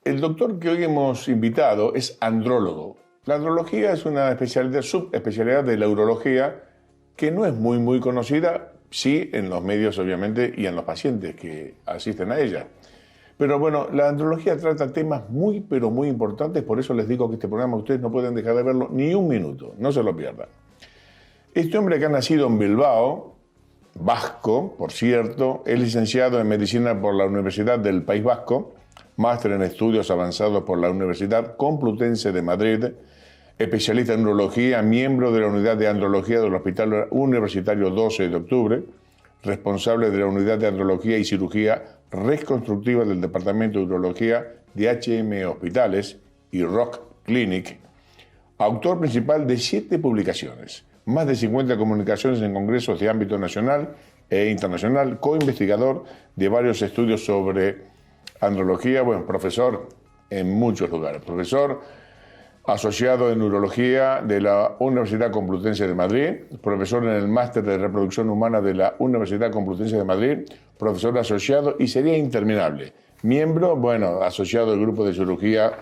El doctor que hoy hemos invitado es andrólogo. La andrología es una subespecialidad de la urología que no es muy conocida, sí en los medios obviamente y en los pacientes que asisten a ella. Pero bueno, la andrología trata temas muy importantes, por eso les digo que este programa ustedes no pueden dejar de verlo ni un minuto, no se lo pierdan. Este hombre que ha nacido en Bilbao, vasco, por cierto, es licenciado en Medicina por la Universidad del País Vasco, máster en Estudios Avanzados por la Universidad Complutense de Madrid, especialista en urología, miembro de la Unidad de Andrología del Hospital Universitario 12 de Octubre, responsable de la Unidad de Andrología y Cirugía Reconstructiva del Departamento de Urología de HM Hospitales y Rock Clinic, autor principal de 7 publicaciones, más de 50 comunicaciones en congresos de ámbito nacional e internacional, coinvestigador de varios estudios sobre andrología, bueno, profesor en muchos lugares, profesor asociado en urología de la Universidad Complutense de Madrid, profesor en el Máster de Reproducción Humana de la Universidad Complutense de Madrid, profesor asociado y sería interminable, miembro, bueno, asociado del grupo de cirugía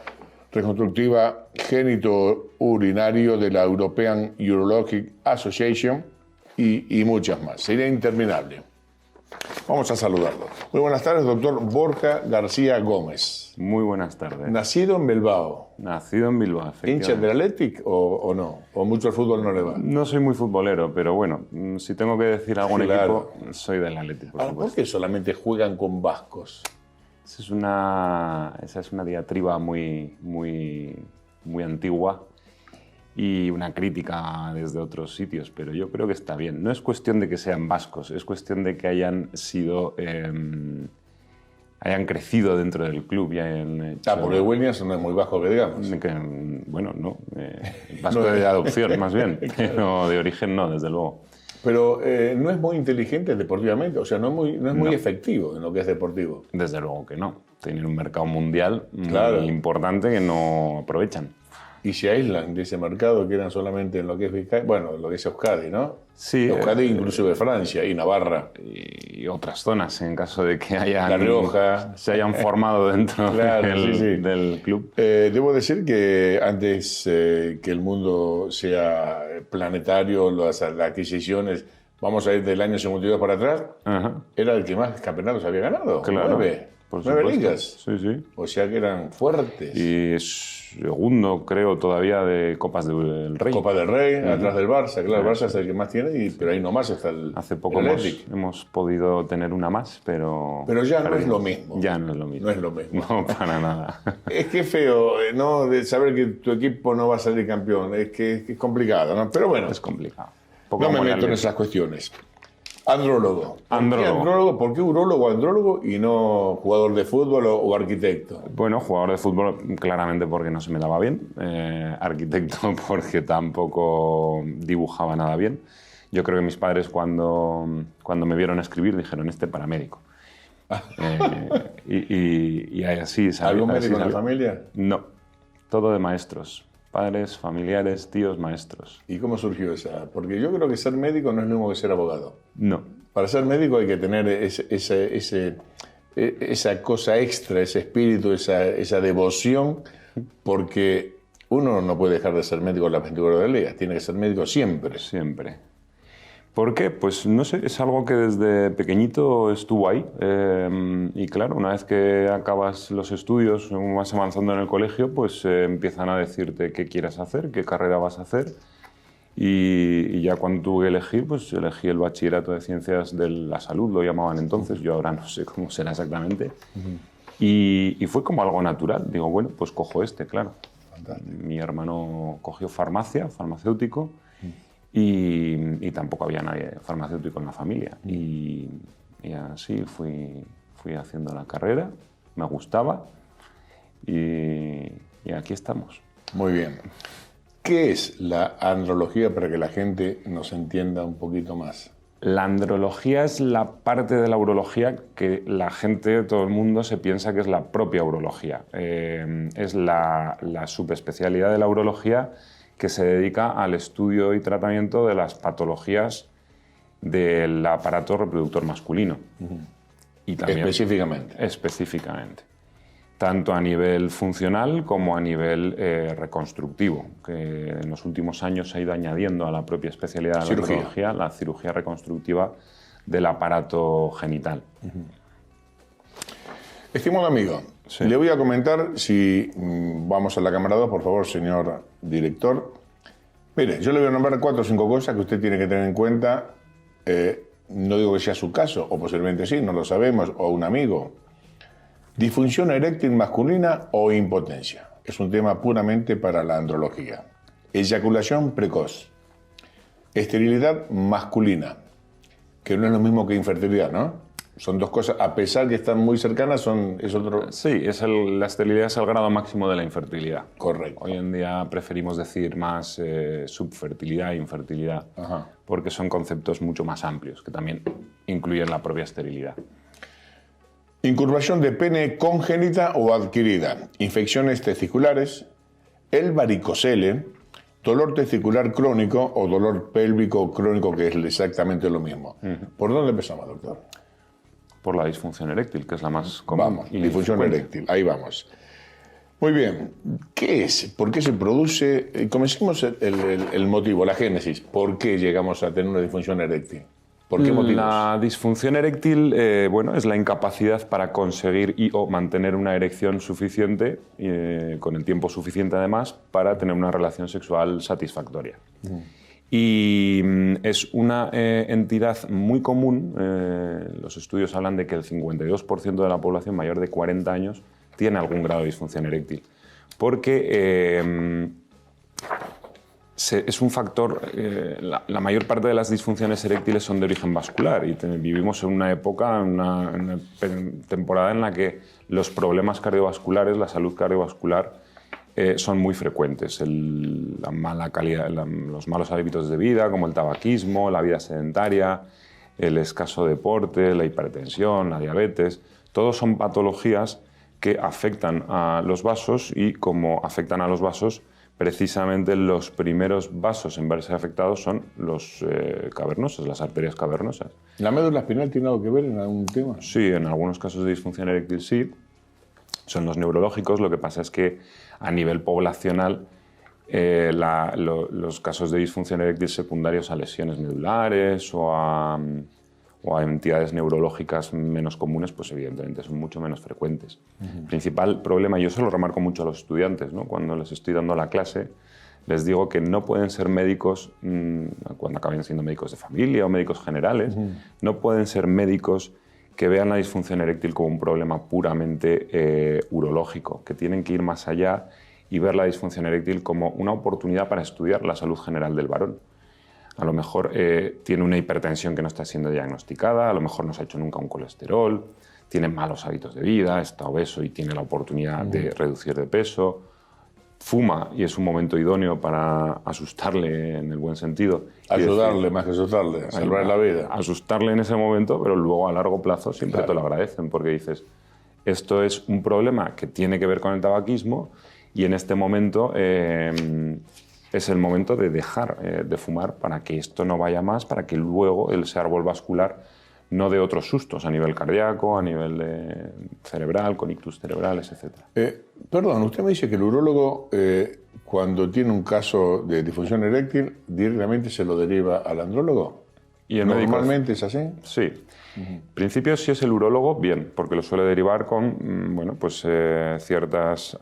reconstructiva génito-urinario de la European Urologic Association y muchas más. Sería interminable. Vamos a saludarlo. Muy buenas tardes, doctor Borja García Gómez. Muy buenas tardes. Nacido en Bilbao. Nacido en Bilbao, efectivamente. ¿Hincha del Athletic o no? ¿O mucho el fútbol no le va? No soy muy futbolero, pero bueno, si tengo que decir algún equipo, soy del Athletic, por supuesto. ¿Por qué solamente juegan con vascos? Esa es una diatriba muy antigua y una crítica desde otros sitios, pero yo creo que está bien. No es cuestión de que sean vascos, es cuestión de que hayan crecido dentro del club. Porque Williams no es muy bajo, que digamos. Bueno, no. Vasco de adopción, más bien, pero de origen no, desde luego. Pero no es muy inteligente deportivamente, o sea, no es muy efectivo en lo que es deportivo. Desde luego que no. Tienen un mercado mundial muy importante que no aprovechan. Y se aíslan de ese mercado que eran solamente en lo que es Vizcaya, bueno, lo que es Euskadi, ¿no? Sí. Euskadi, inclusive Francia y Navarra. Y otras zonas, en caso de que La Rioja. se hayan formado dentro del club. Debo decir que antes que el mundo sea planetario, las adquisiciones, vamos a ir del año 52 para atrás, era el que más campeonatos había ganado. Claro. 9 ligas. Sí. O sea que eran fuertes. Y es segundo, creo, todavía de Copas del Rey. Copa del Rey, atrás del Barça. Claro, el Barça es el que más tiene, pero ahí nomás está el Hace poco hemos podido tener una más, pero ya no es lo mismo. Ya no es lo mismo. No es lo mismo. No, para nada. Es que es feo, ¿no? De saber que tu equipo no va a salir campeón. Es que es complicado, ¿no? Pero bueno. Es complicado. No me meto en esas cuestiones. Andrólogo. Andrólogo. ¿Por qué urólogo, andrólogo y no jugador de fútbol o arquitecto? Bueno, jugador de fútbol claramente porque no se me daba bien. Arquitecto porque tampoco dibujaba nada bien. Yo creo que mis padres cuando me vieron escribir dijeron paramédico. Y así salió. ¿Algún médico en la familia? No, todo de maestros. Padres, familiares, tíos, maestros. ¿Y cómo surgió esa? Porque yo creo que ser médico no es lo mismo que ser abogado. No. Para ser médico hay que tener esa cosa extra, ese espíritu, esa devoción, porque uno no puede dejar de ser médico las 24 horas del día. Tiene que ser médico siempre. Siempre. ¿Por qué? Pues no sé, es algo que desde pequeñito estuvo ahí. Y claro, una vez que acabas los estudios, vas avanzando en el colegio, pues empiezan a decirte qué quieres hacer, qué carrera vas a hacer. Y ya cuando tuve que elegir, pues elegí el bachillerato de Ciencias de la Salud, lo llamaban entonces, yo ahora no sé cómo será exactamente. Y fue como algo natural. Digo, bueno, pues cojo claro. Fantástico. Mi hermano cogió farmacéutico. Y tampoco había nadie farmacéutico en la familia. Y así fui haciendo la carrera, me gustaba y aquí estamos. Muy bien. ¿Qué es la andrología para que la gente nos entienda un poquito más? La andrología es la parte de la urología que la gente, todo el mundo, se piensa que es la propia urología. Es la subespecialidad de la urología que se dedica al estudio y tratamiento de las patologías del aparato reproductor masculino. Y también, específicamente. Específicamente. tanto a nivel funcional como a nivel reconstructivo, que en los últimos años se ha ido añadiendo a la propia especialidad de la andrología la cirugía reconstructiva del aparato genital. Estimado amigo, sí, le voy a comentar, si vamos a la cámara 2, por favor, señor director. Mire, yo le voy a nombrar 4 o 5 cosas que usted tiene que tener en cuenta. No digo que sea su caso, o posiblemente sí, no lo sabemos, o un amigo. Disfunción eréctil masculina o impotencia. Es un tema puramente para la andrología. Eyaculación precoz. Esterilidad masculina, que no es lo mismo que infertilidad, ¿no? Son dos cosas, a pesar que están muy cercanas, es otro... Sí, la esterilidad es el grado máximo de la infertilidad. Correcto. Hoy en día preferimos decir más subfertilidad e infertilidad, porque son conceptos mucho más amplios, que también incluyen la propia esterilidad. Incurvación de pene congénita o adquirida, infecciones testiculares, el varicocele, dolor testicular crónico o dolor pélvico crónico, que es exactamente lo mismo. ¿Por dónde empezamos, doctor? Por la disfunción eréctil, que es la más común. Vamos, disfunción eréctil, ahí vamos. Muy bien, ¿qué es? ¿Por qué se produce? Comencemos el motivo, la génesis. ¿Por qué llegamos a tener una disfunción eréctil? ¿Por qué motivos? La disfunción eréctil bueno, es la incapacidad para conseguir o mantener una erección suficiente, con el tiempo suficiente además, para tener una relación sexual satisfactoria. Y es una entidad muy común. Los estudios hablan de que el 52% de la población mayor de 40 años tiene algún grado de disfunción eréctil, porque es un factor. La mayor parte de las disfunciones eréctiles son de origen vascular y vivimos en una época, una temporada en la que los problemas cardiovasculares, la salud cardiovascular, son muy frecuentes. La mala calidad, los malos hábitos de vida, como el tabaquismo, la vida sedentaria, el escaso deporte, la hipertensión, la diabetes, todos son patologías que afectan a los vasos, y como afectan a los vasos, precisamente los primeros vasos en verse afectados son los cavernosos, las arterias cavernosas. ¿La médula espinal tiene algo que ver en algún tema? Sí, en algunos casos de disfunción eréctil sí. Son los neurológicos. Lo que pasa es que a nivel poblacional los casos de disfunción eréctil secundarios a lesiones medulares o a entidades neurológicas menos comunes, pues evidentemente son mucho menos frecuentes. El principal problema, yo se lo remarco mucho a los estudiantes, ¿no? Cuando les estoy dando la clase, les digo que no pueden ser médicos, cuando acaben siendo médicos de familia o médicos generales, no pueden ser médicos que vean la disfunción eréctil como un problema puramente urológico, que tienen que ir más allá y ver la disfunción eréctil como una oportunidad para estudiar la salud general del varón. A lo mejor tiene una hipertensión que no está siendo diagnosticada, a lo mejor no se ha hecho nunca un colesterol, tiene malos hábitos de vida, está obeso y tiene la oportunidad de reducir de peso, fuma y es un momento idóneo para asustarle en el buen sentido. Ayudarle más que asustarle, salvar la vida. Asustarle en ese momento, pero luego a largo plazo siempre te lo agradecen, porque dices, esto es un problema que tiene que ver con el tabaquismo y en este momento es el momento de dejar de fumar para que esto no vaya más, para que luego ese árbol vascular no dé otros sustos a nivel cardíaco, a nivel cerebral, con ictus cerebrales, etc. Perdón, usted me dice que el urólogo, cuando tiene un caso de disfunción eréctil, directamente se lo deriva al andrólogo. ¿Y el ¿Normalmente es así? Sí. En principio, si es el urólogo, bien, porque lo suele derivar con bueno, pues, ciertas...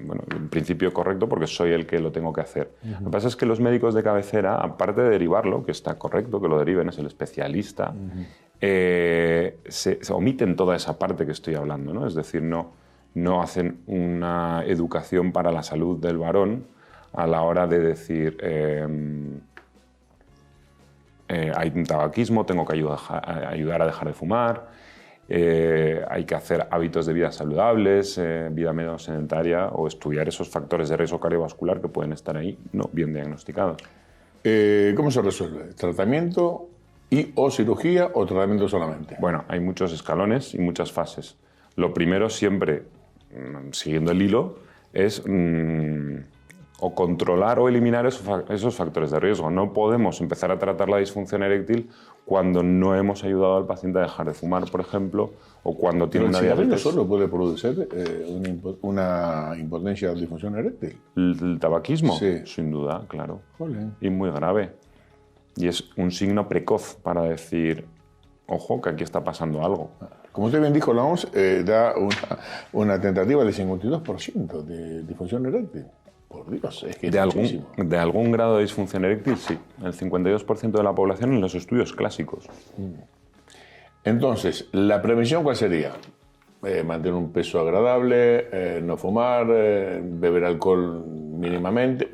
bueno, en principio correcto, porque soy el que lo tengo que hacer. Lo que pasa es que los médicos de cabecera, aparte de derivarlo, que está correcto que lo deriven, es el especialista, se omiten toda esa parte que estoy hablando, ¿no? Es decir, no hacen una educación para la salud del varón a la hora de decir hay un tabaquismo, tengo que ayudar a dejar de fumar, hay que hacer hábitos de vida saludables, vida menos sedentaria, o estudiar esos factores de riesgo cardiovascular que pueden estar ahí no bien diagnosticados. ¿Cómo se resuelve? ¿Tratamiento o cirugía o tratamiento solamente? Bueno, hay muchos escalones y muchas fases. Lo primero siempre, siguiendo el hilo, es o controlar o eliminar esos factores de riesgo. No podemos empezar a tratar la disfunción eréctil cuando no hemos ayudado al paciente a dejar de fumar, por ejemplo, o cuando tiene Pero una el cigarrillo diabetes. solo puede producir una impotencia o disfunción eréctil. El tabaquismo, Sí. sin duda, claro. Jolín. Y muy grave. Y es un signo precoz para decir, ojo, que aquí está pasando algo. Como usted bien dijo, la OMS da una tentativa del 52% de disfunción eréctil. Por Dios, es que es muchísimo. De algún grado de disfunción eréctil, sí. El 52% de la población en los estudios clásicos. Entonces, ¿la prevención cuál sería? Mantener un peso agradable, no fumar, beber alcohol mínimamente,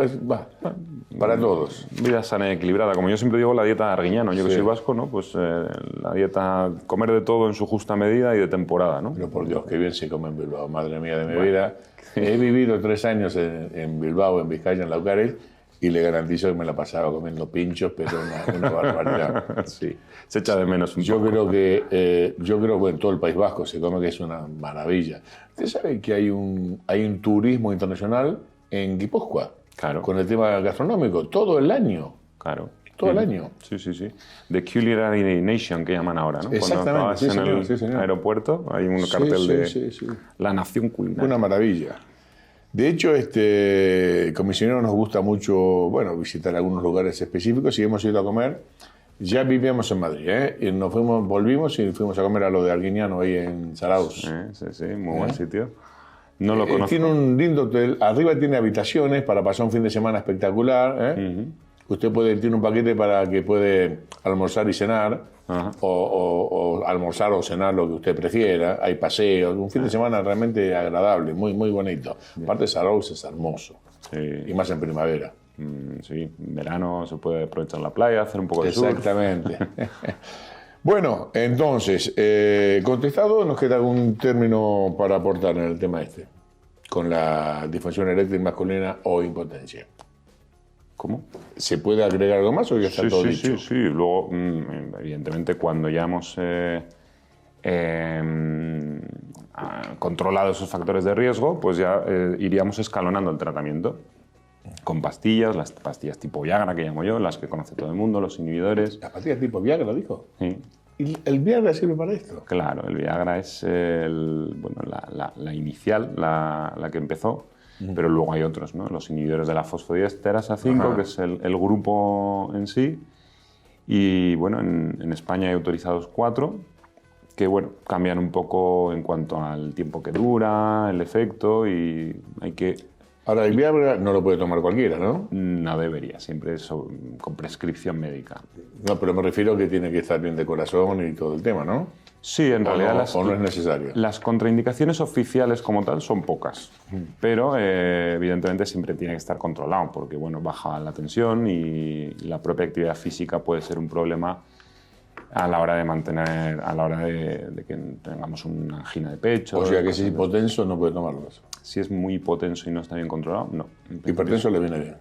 para todos. Vida sana y equilibrada. Como yo siempre digo, la dieta de Arguiñano. Yo que Sí. soy vasco, ¿no? Pues la dieta, comer de todo en su justa medida y de temporada, ¿no? Pero por Dios, qué bien se come en Bilbao, madre mía de mi vida. He vivido 3 años en Bilbao, en Vizcaya, en Laucares, y le garantizo que me la pasaba comiendo pinchos, pero una barbaridad. Sí, se echa de menos un Yo poco. creo que, en todo el País Vasco se come, que es una maravilla. Usted sabe que hay un turismo internacional en Guipúzcoa, Claro. con el tema gastronómico, todo el año. Claro. Todo el año. Sí, sí, sí. The Culinary Nation, que llaman ahora, ¿no? Exactamente, Cuando vas sí, en señor, el sí, señor. aeropuerto, hay un Sí, cartel sí, de sí. la nación culinaria. Una maravilla. De hecho, comisionero nos gusta mucho, bueno, visitar algunos lugares específicos y hemos ido a comer. Ya vivíamos en Madrid, ¿eh? Y volvimos y fuimos a comer a lo de Arguiñano ahí en Zarauz. Sí, sí, muy buen sitio. No lo conozco. Tiene un lindo hotel. Arriba tiene habitaciones para pasar un fin de semana espectacular, ¿eh? Usted tiene un paquete para que puede almorzar y cenar, Ajá. o almorzar o cenar lo que usted prefiera. Hay paseos, un fin de semana realmente agradable, muy, muy bonito. Aparte, Zarauz es hermoso, y Sí, más en primavera. sí, en verano se puede aprovechar la playa, hacer un poco de surf. Exactamente. Bueno, entonces, contestado, nos queda algún término para aportar en el tema con la disfunción eréctil masculina o impotencia. ¿Cómo? ¿Se puede agregar algo más o ya está todo Sí, dicho? sí. Luego, evidentemente, cuando ya hemos controlado esos factores de riesgo, pues ya iríamos escalonando el tratamiento con pastillas, las pastillas tipo Viagra, que llamo yo, las que conoce todo el mundo, los inhibidores. La pastilla tipo Viagra, dijo. Sí, ¿Y el Viagra sirve para esto? claro, el Viagra es la inicial, la que empezó, pero luego hay otros, ¿no? Los inhibidores de la fosfodiesterasa 5, Ajá. que es el grupo en sí. Y bueno, en España hay autorizados 4, que bueno, cambian un poco en cuanto al tiempo que dura, el efecto, y hay que... Ahora, el Viagra no lo puede tomar cualquiera, ¿no? No debería, siempre es con prescripción médica. No, pero me refiero que tiene que estar bien de corazón y todo el tema, ¿no? Sí, en realidad O no es necesario. las contraindicaciones oficiales como tal son pocas, pero evidentemente siempre tiene que estar controlado porque bueno, baja la tensión y la propia actividad física puede ser un problema a la hora de que tengamos una angina de pecho. O sea que si es cosas de- hipotenso no puede tomarlos. Si es muy hipotenso y no está bien controlado, no. Hipertenso le viene bien.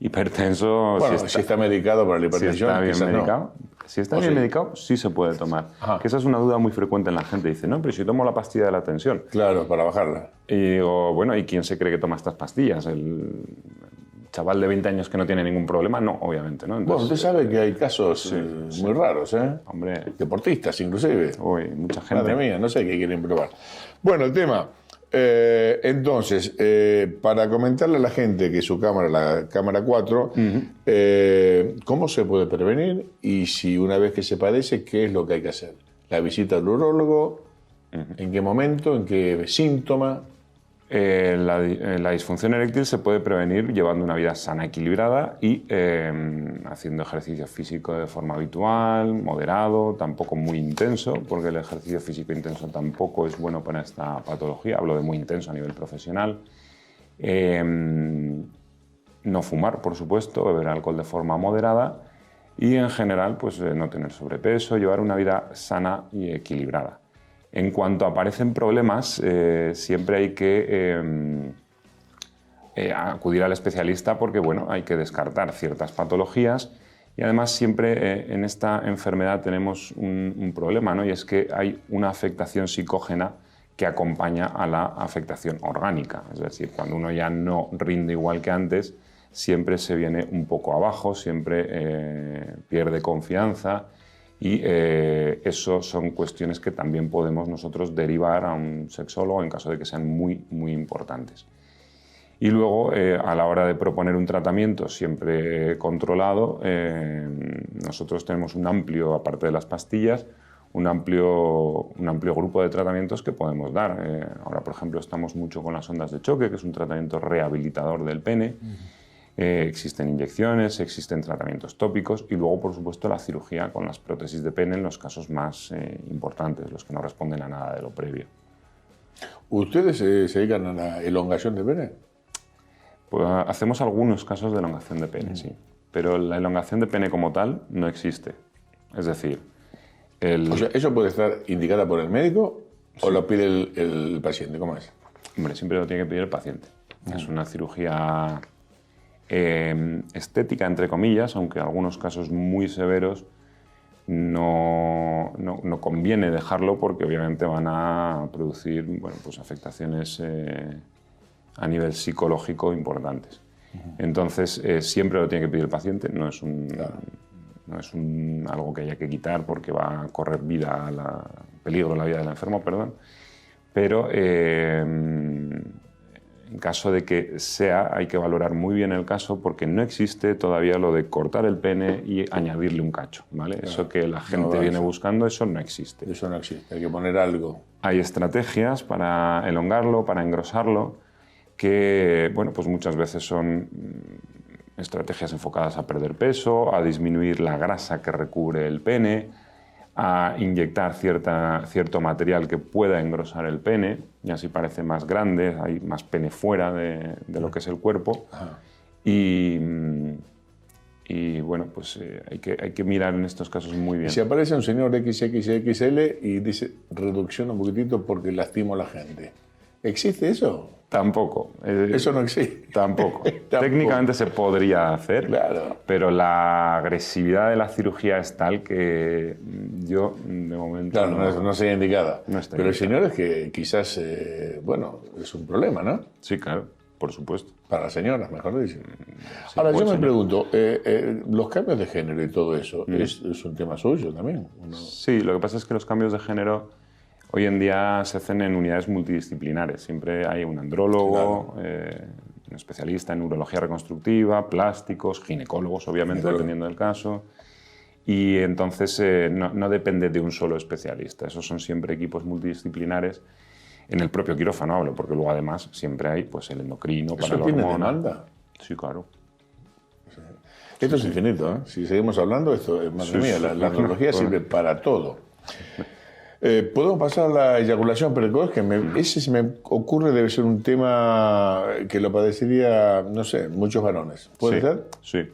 Hipertenso, Bueno, si si está medicado para la Si hipertensión, está bien quizás no. medicado, si está O bien sí. medicado, sí se puede tomar. Ajá. Que esa es una duda muy frecuente en la gente. Dice, no, pero si tomo la pastilla de la tensión. Claro, para bajarla. Y digo, bueno, ¿y quién se cree que toma estas pastillas? ¿El chaval de 20 años que no tiene ningún problema? No, obviamente, ¿no? Bueno, usted Entonces, sabe que hay casos muy raros, ¿eh? hombre, Deportistas, inclusive. uy, mucha gente. Madre mía, no sé qué quieren probar. Bueno, el tema. Entonces, para comentarle a la gente que su cámara, la cámara 4, ¿cómo se puede prevenir? Y si una vez que se padece, ¿qué es lo que hay que hacer? La visita al urólogo, ¿en qué momento? ¿En qué síntoma? La disfunción eréctil se puede prevenir llevando una vida sana, equilibrada y haciendo ejercicio físico de forma habitual, moderado, tampoco muy intenso, porque el ejercicio físico intenso tampoco es bueno para esta patología. Hablo de muy intenso a nivel profesional. No fumar, por supuesto, beber alcohol de forma moderada y en general pues, no tener sobrepeso, llevar una vida sana y equilibrada. En cuanto aparecen problemas, siempre hay que acudir al especialista porque bueno, hay que descartar ciertas patologías y además siempre en esta enfermedad tenemos un problema, ¿no? Y es que hay una afectación psicógena que acompaña a la afectación orgánica. Es decir, cuando uno ya no rinde igual que antes, siempre se viene un poco abajo, siempre pierde confianza Y eso son cuestiones que también podemos nosotros derivar a un sexólogo en caso de que sean muy, muy importantes. Y luego, a la hora de proponer un tratamiento siempre controlado, nosotros tenemos un amplio, aparte de las pastillas, un amplio grupo de tratamientos que podemos dar. Ahora, por ejemplo, estamos mucho con las ondas de choque, que es un tratamiento rehabilitador del pene. Existen inyecciones, existen tratamientos tópicos y luego, por supuesto, la cirugía con las prótesis de pene en los casos más importantes, los que no responden a nada de lo previo. ¿Ustedes se dedican a la elongación de pene? Pues hacemos algunos casos de elongación de pene, sí. Pero la elongación de pene como tal no existe. Es decir, O sea, ¿eso puede estar indicada por el médico o lo pide el paciente? ¿Cómo es? Hombre, siempre lo tiene que pedir el paciente. Es una cirugía estética, entre comillas, aunque en algunos casos muy severos no conviene dejarlo porque obviamente van a producir pues afectaciones a nivel psicológico importantes. Entonces, siempre lo tiene que pedir el paciente, no es algo que haya que quitar porque va a correr peligro la vida del enfermo, perdón. Pero en caso de que sea, hay que valorar muy bien el caso porque no existe todavía lo de cortar el pene y añadirle un cacho, ¿vale? Claro. Eso que la gente viene buscando, eso no existe. Eso no existe, hay que poner algo. Hay estrategias para elongarlo, para engrosarlo, que pues muchas veces son estrategias enfocadas a perder peso, a disminuir la grasa que recubre el pene, a inyectar cierto material que pueda engrosar el pene, y así parece más grande, hay más pene fuera de lo que es el cuerpo. Y pues hay que mirar en estos casos muy bien. Si aparece un señor XXXL y dice reducción un poquitito porque lastimo a la gente, ¿existe eso? Tampoco. Eso no existe. Tampoco. Técnicamente se podría hacer, claro, pero la agresividad de la cirugía es tal que yo, de momento... Claro, no sería indicada. No está pero indicada. el señor es que quizás, es un problema, ¿no? Sí, claro, por supuesto. Para las señoras, mejor dicho. Sí, ahora, yo me pregunto, los cambios de género y todo eso, ¿es un tema suyo también? Sí, lo que pasa es que los cambios de género hoy en día se hacen en unidades multidisciplinares. Siempre hay un andrólogo, un especialista en urología reconstructiva, plásticos, ginecólogos, obviamente, dependiendo del caso. Y entonces no depende de un solo especialista. Esos son siempre equipos multidisciplinares. En el propio quirófano hablo, porque luego además siempre hay pues, el endocrino para la hormona. ¿Eso tiene demanda? Sí, claro. Esto es infinito, ¿eh? Si seguimos hablando, esto es madre mía, la andrología sirve para todo. Podemos pasar a la eyaculación precoz, que ese se me ocurre debe ser un tema que lo padecería, no sé, muchos varones. ¿Puede ser? Sí.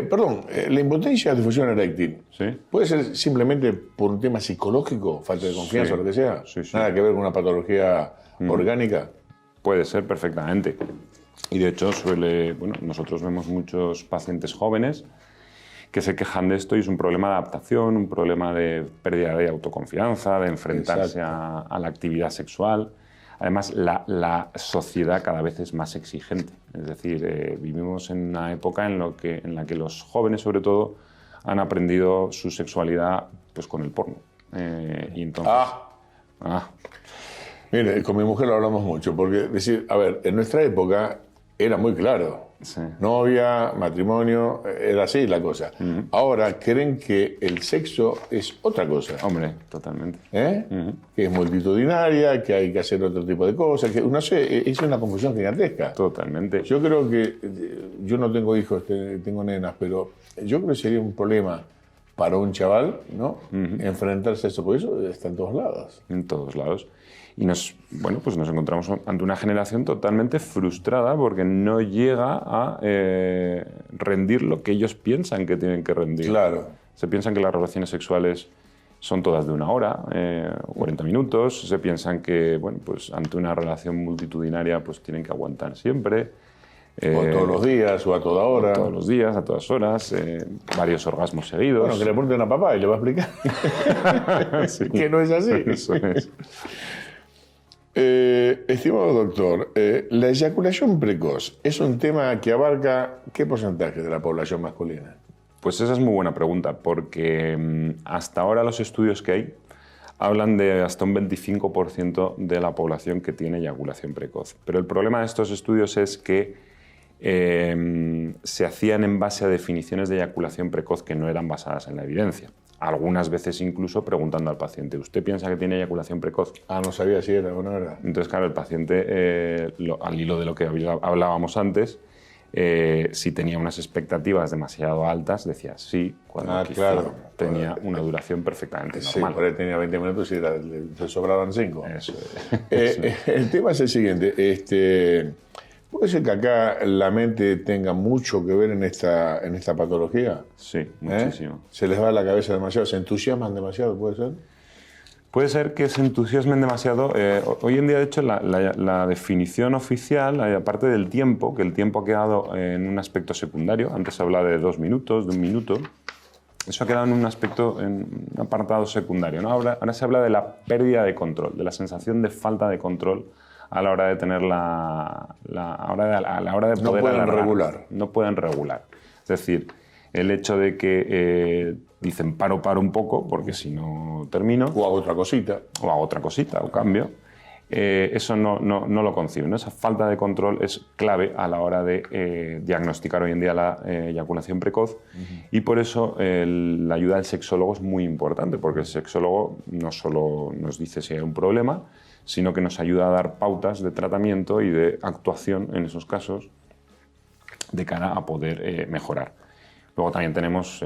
Perdón, la impotencia de difusión eréctil, ¿Sí? ¿puede ser simplemente por un tema psicológico, falta de confianza o lo que sea? Sí. Nada que ver con una patología orgánica. Puede ser perfectamente. Y de hecho nosotros vemos muchos pacientes jóvenes que se quejan de esto y es un problema de adaptación, un problema de pérdida de autoconfianza, de enfrentarse a la actividad sexual. Además, la sociedad cada vez es más exigente. Es decir, vivimos en una época en la que los jóvenes, sobre todo, han aprendido su sexualidad pues, con el porno. Y entonces... Mire, con mi mujer lo hablamos mucho, porque decir, a ver, en nuestra época era muy claro. Sí. Novia, matrimonio, era así la cosa. Ahora creen que el sexo es otra cosa. Hombre, totalmente. Que es multitudinaria, que hay que hacer otro tipo de cosas, que no sé, es una confusión gigantesca. Totalmente. Yo creo que, yo no tengo hijos, tengo nenas, pero yo creo que sería un problema para un chaval, ¿no? Enfrentarse a eso, porque eso está en todos lados. En todos lados. Y nos encontramos ante una generación totalmente frustrada porque no llega a rendir lo que ellos piensan que tienen que rendir. Claro. Se piensan que las relaciones sexuales son todas de 1 hora, 40 minutos. Se piensan que, ante una relación multitudinaria, pues tienen que aguantar siempre. O todos los días, o a toda hora. Todos los días, a todas horas, varios orgasmos seguidos. Bueno, que le pregunten a papá y le va a explicar Sí. que no es así. Eso es. Estimado doctor, la eyaculación precoz es un tema que abarca ¿qué porcentaje de la población masculina? Pues esa es muy buena pregunta, porque hasta ahora los estudios que hay hablan de hasta un 25% de la población que tiene eyaculación precoz. Pero el problema de estos estudios es que se hacían en base a definiciones de eyaculación precoz que no eran basadas en la evidencia. Algunas veces incluso preguntando al paciente, ¿usted piensa que tiene eyaculación precoz? Ah, no sabía si era o no era. Entonces, claro, el paciente, al hilo de lo que hablábamos antes, si tenía unas expectativas demasiado altas, decía sí, cuando quizá tenía una duración perfectamente normal. Sí, por ahí tenía 20 minutos y le sobraban 5. Eso es. El tema es el siguiente. ¿Puede ser que acá la mente tenga mucho que ver en esta patología? Sí, muchísimo. ¿Se les va la cabeza demasiado? ¿Se entusiasman demasiado, puede ser? Puede ser que se entusiasmen demasiado. Hoy en día, de hecho, la definición oficial, aparte del tiempo, que el tiempo ha quedado en un aspecto secundario, antes se hablaba de 2 minutos, de 1 minuto, eso ha quedado en un aspecto, en un apartado secundario, ¿no? Ahora se habla de la pérdida de control, de la sensación de falta de control a la hora de tener a la hora de poder no pueden alargar. regular. No pueden regular. Es decir, el hecho de que dicen paro un poco, porque si no termino. O hago otra cosita. O cambio. Eso no lo conciben, ¿no? Esa falta de control es clave a la hora de diagnosticar hoy en día la eyaculación precoz. Y por eso la ayuda del sexólogo es muy importante, porque el sexólogo no solo nos dice si hay un problema, sino que nos ayuda a dar pautas de tratamiento y de actuación en esos casos de cara a poder mejorar. Luego también tenemos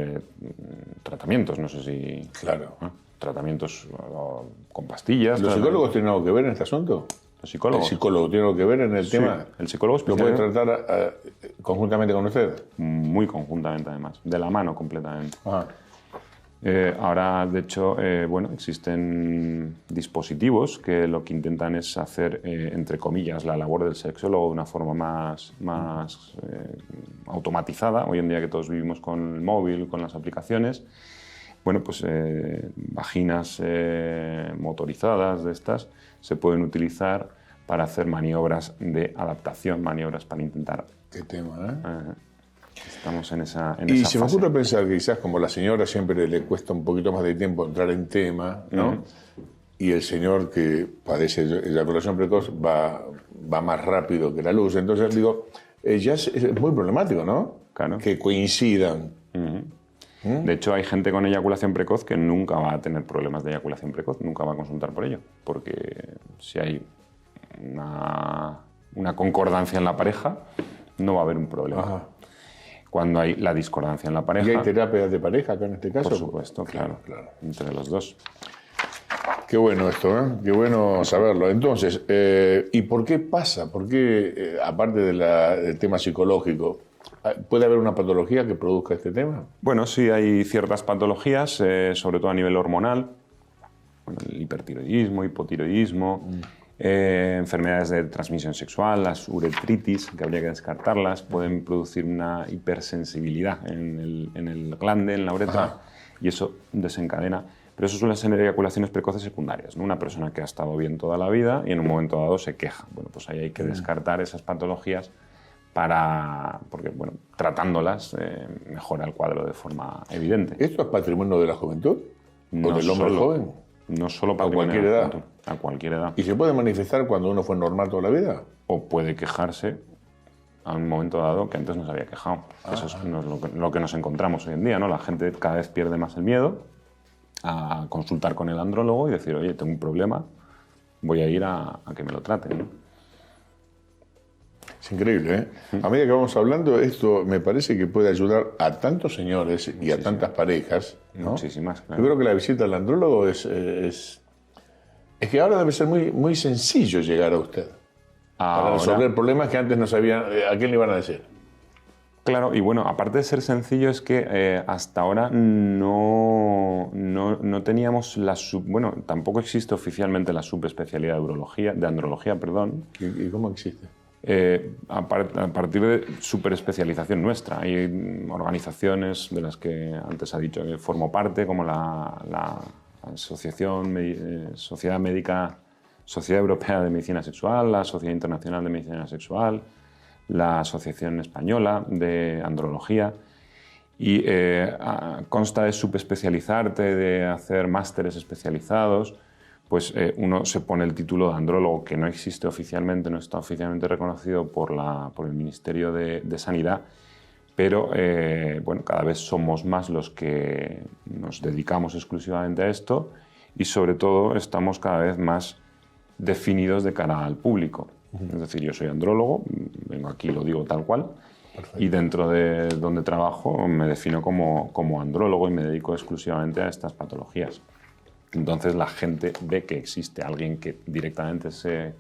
tratamientos, no sé si... Claro. Tratamientos con pastillas. ¿Los psicólogos tienen algo que ver en este asunto? ¿Los psicólogos? ¿El psicólogo tiene algo que ver en el tema? El psicólogo ¿Lo puede tratar conjuntamente con usted? Muy conjuntamente, además. De la mano, completamente. Ajá. Ahora, de hecho, existen dispositivos que lo que intentan es hacer, entre comillas, la labor del sexólogo de una forma más automatizada. Hoy en día que todos vivimos con el móvil, con las aplicaciones, bueno, pues vaginas motorizadas de estas se pueden utilizar para hacer maniobras de adaptación, maniobras para intentar... Qué tema, ¿eh? Estamos en esa y se me fase. ocurre pensar que quizás como la señora siempre le cuesta un poquito más de tiempo entrar en tema, ¿no? Y el señor que padece eyaculación precoz va más rápido que la luz. Entonces, digo, ya es muy problemático, ¿no? Claro. Que coincidan. De hecho, hay gente con eyaculación precoz que nunca va a tener problemas de eyaculación precoz, nunca va a consultar por ello, porque si hay una concordancia en la pareja, no va a haber un problema. Ajá. Cuando hay la discordancia en la pareja... ¿Y hay terapias de pareja acá en este caso? Por supuesto, claro. Entre los dos. Qué bueno esto, ¿eh? Qué bueno saberlo. Entonces, ¿y por qué pasa? ¿Por qué, aparte del tema psicológico, puede haber una patología que produzca este tema? Bueno, sí, hay ciertas patologías, sobre todo a nivel hormonal, el hipertiroidismo, hipotiroidismo, enfermedades de transmisión sexual, las uretritis, que habría que descartarlas, pueden producir una hipersensibilidad en el glande, en la uretra, Ajá. y eso desencadena. Pero eso suelen ser eyaculaciones precoces secundarias, ¿no? Una persona que ha estado bien toda la vida y en un momento dado se queja. Bueno, pues ahí hay que descartar esas patologías porque, bueno, tratándolas mejora el cuadro de forma evidente. ¿Esto es patrimonio de la juventud? ¿O del hombre joven? No solo ¿A patrimonio cualquier de la edad? juventud, a cualquier edad. ¿Y se puede manifestar cuando uno fue normal toda la vida? O puede quejarse a un momento dado que antes no se había quejado. Eso es lo que nos encontramos hoy en día, ¿no? La gente cada vez pierde más el miedo a consultar con el andrólogo y decir, oye, tengo un problema, voy a ir a que me lo traten, ¿no? Es increíble, ¿eh? A medida que vamos hablando, esto me parece que puede ayudar a tantos señores y a tantas parejas, ¿no? Muchísimas, claro. Yo creo que la visita al andrólogo es que ahora debe ser muy, muy sencillo llegar a usted para resolver problemas que antes no sabían a quién le iban a decir. Claro, y bueno, aparte de ser sencillo, es que hasta ahora no teníamos bueno, tampoco existe oficialmente la subespecialidad de andrología, perdón. ¿Y cómo existe? A partir de superespecialización nuestra. Hay organizaciones de las que antes ha dicho que formo parte, como la Sociedad Europea de Medicina Sexual, la Sociedad Internacional de Medicina Sexual, la Asociación Española de Andrología, Y consta de subespecializarte, de hacer másteres especializados. Pues uno se pone el título de andrólogo, que no existe oficialmente, no está oficialmente reconocido por el Ministerio de Sanidad, pero bueno, cada vez somos más los que nos dedicamos exclusivamente a esto y sobre todo estamos cada vez más definidos de cara al público. Es decir, yo soy andrólogo, vengo aquí y lo digo tal cual. Perfecto. Y dentro de donde trabajo me defino como andrólogo y me dedico exclusivamente a estas patologías. Entonces la gente ve que existe alguien que directamente se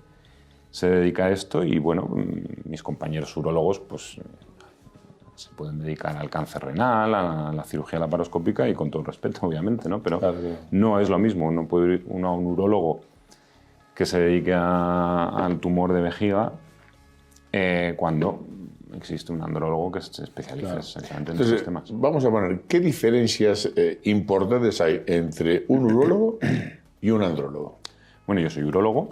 dedica a esto y bueno, mis compañeros urólogos pues se pueden dedicar al cáncer renal, a la cirugía laparoscópica y con todo respeto, obviamente, ¿no? Pero claro, no es lo mismo. No puede ir uno a un urólogo que se dedique al tumor de vejiga cuando existe un andrólogo que se especializa exactamente en esos temas. Vamos a poner, ¿qué diferencias importantes hay entre un urólogo y un andrólogo? Bueno, yo soy urólogo.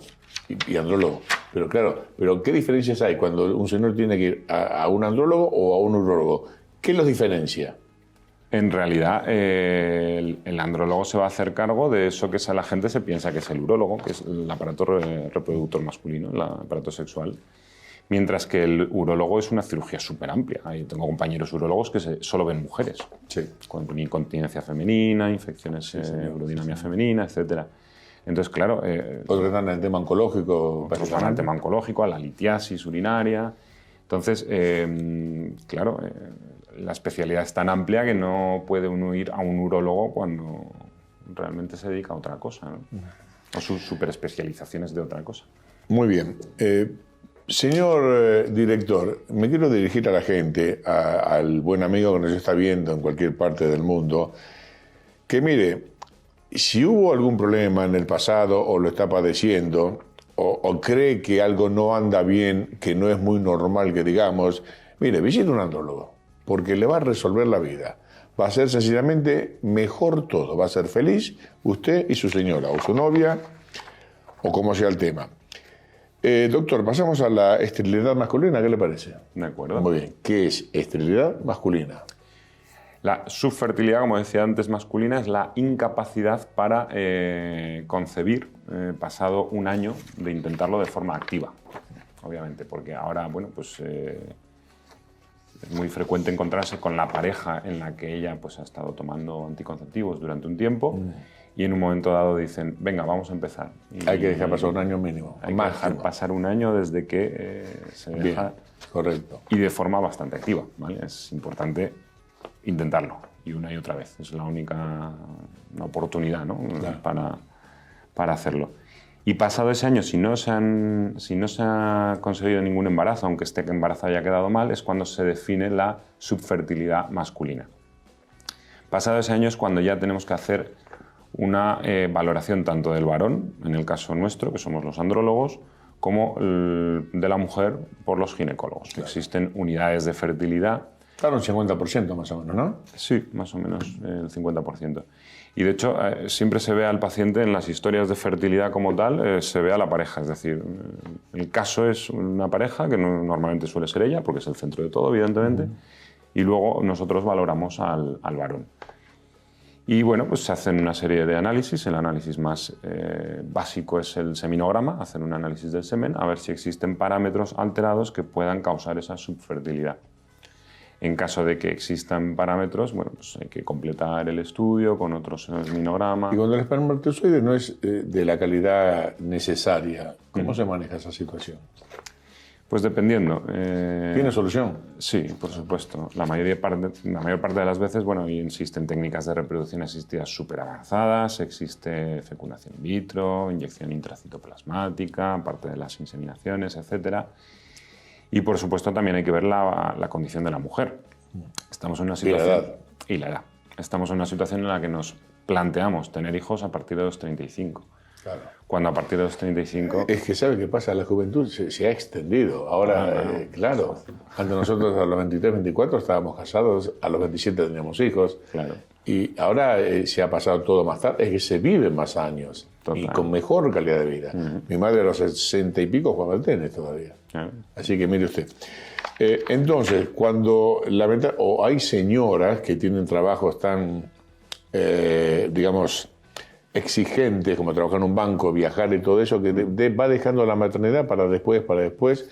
Y andrólogo. Pero claro, ¿qué diferencias hay cuando un señor tiene que ir a un andrólogo o a un urólogo? ¿Qué los diferencia? En realidad, el andrólogo se va a hacer cargo de eso que la gente se piensa que es el urólogo, que es el aparato reproductor masculino, el aparato sexual. Mientras que el urólogo es una cirugía súper amplia. Tengo compañeros urólogos que solo ven mujeres, con incontinencia femenina, infecciones urodinamia femenina, etc. Entonces, claro... otros están en el tema oncológico. Otros están en el tema oncológico, a la litiasis urinaria. Entonces, claro, la especialidad es tan amplia que no puede uno ir a un urólogo cuando realmente se dedica a otra cosa, ¿no? O sus superespecializaciones de otra cosa. Muy bien. Señor director, me quiero dirigir a la gente, al buen amigo que nos está viendo en cualquier parte del mundo, que mire, si hubo algún problema en el pasado o lo está padeciendo, o cree que algo no anda bien, que no es muy normal que digamos, mire, visite un andrólogo, porque le va a resolver la vida. Va a ser sencillamente mejor todo, va a ser feliz usted y su señora, o su novia, o como sea el tema. Doctor, pasamos a la esterilidad masculina, ¿qué le parece? De acuerdo. Muy bien. ¿Qué es esterilidad masculina? La subfertilidad, como decía antes, masculina es la incapacidad para concebir pasado un año de intentarlo de forma activa, obviamente, porque ahora, bueno, pues es muy frecuente encontrarse con la pareja en la que ella pues ha estado tomando anticonceptivos durante un tiempo. Y en un momento dado dicen, venga, vamos a empezar. Hay que dejar pasar un año mínimo. Hay que dejar pasar un año desde que se deja. Bien, correcto. Y de forma bastante activa, ¿vale? Es importante intentarlo, y una y otra vez. Es la única oportunidad, ¿no? Claro. para hacerlo. Y pasado ese año, si no se ha conseguido ningún embarazo, aunque este embarazo haya quedado mal, es cuando se define la subfertilidad masculina. Pasado ese año es cuando ya tenemos que hacer una valoración tanto del varón, en el caso nuestro, que somos los andrólogos, como de la mujer por los ginecólogos. Claro. Existen unidades de fertilidad. Claro, un 50% más o menos, ¿no? Sí, más o menos el 50%. Y de hecho, siempre se ve al paciente en las historias de fertilidad como tal, se ve a la pareja. Es decir, el caso es una pareja, que normalmente suele ser ella, porque es el centro de todo, evidentemente, y luego nosotros valoramos al varón. Y bueno, pues se hacen una serie de análisis. El análisis más básico es el seminograma, hacer un análisis del semen, a ver si existen parámetros alterados que puedan causar esa subfertilidad. En caso de que existan parámetros, bueno, pues hay que completar el estudio con otro seminograma. Y cuando el espermatozoide no es de la calidad necesaria, ¿cómo se maneja esa situación? Pues dependiendo. ¿Tiene solución? Sí, por supuesto. La mayor parte de las veces, bueno, existen técnicas de reproducción asistida súper avanzadas, existe fecundación in vitro, inyección intracitoplasmática, aparte de las inseminaciones, etc. Y por supuesto también hay que ver la condición de la mujer. Estamos en una situación... Y la edad. Estamos en una situación en la que nos planteamos tener hijos a partir de los 35. Claro. Cuando a partir de los 35... Es que ¿sabe qué pasa? La juventud se ha extendido. Ahora, claro, antes nosotros a los 23, 24 estábamos casados, a los 27 teníamos hijos. Claro. Y ahora se ha pasado todo más tarde, es que se vive más años. Total. Y con mejor calidad de vida. Mi madre a los 60 y pico jugaba al tenis todavía. Así que mire usted. Entonces, cuando o hay señoras que tienen trabajos tan, digamos, exigentes, como trabajar en un banco, viajar y todo eso, que va dejando la maternidad para después.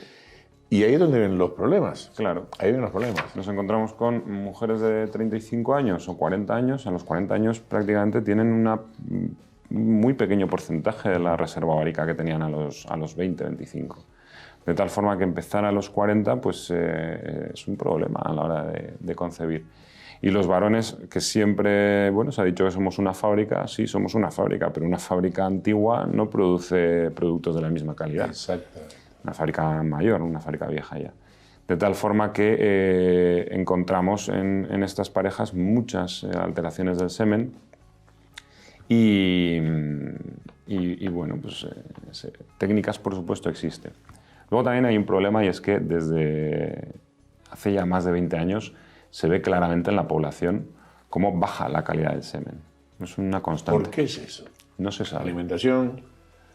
Y ahí es donde vienen los problemas. Claro. Ahí vienen los problemas. Nos encontramos con mujeres de 35 años o 40 años. A los 40 años prácticamente tienen un muy pequeño porcentaje de la reserva ovárica que tenían a los 20, 25. De tal forma que empezar a los 40 pues, es un problema a la hora de concebir. Y los varones, que siempre, bueno, se ha dicho que somos una fábrica, sí, somos una fábrica, pero una fábrica antigua no produce productos de la misma calidad. Exacto. Una fábrica mayor, una fábrica vieja ya. De tal forma que encontramos en estas parejas muchas alteraciones del semen y bueno, pues técnicas por supuesto existen. Luego también hay un problema y es que desde hace ya más de 20 años se ve claramente en la población cómo baja la calidad del semen. Es una constante. ¿Por qué es eso? No se sabe. Alimentación,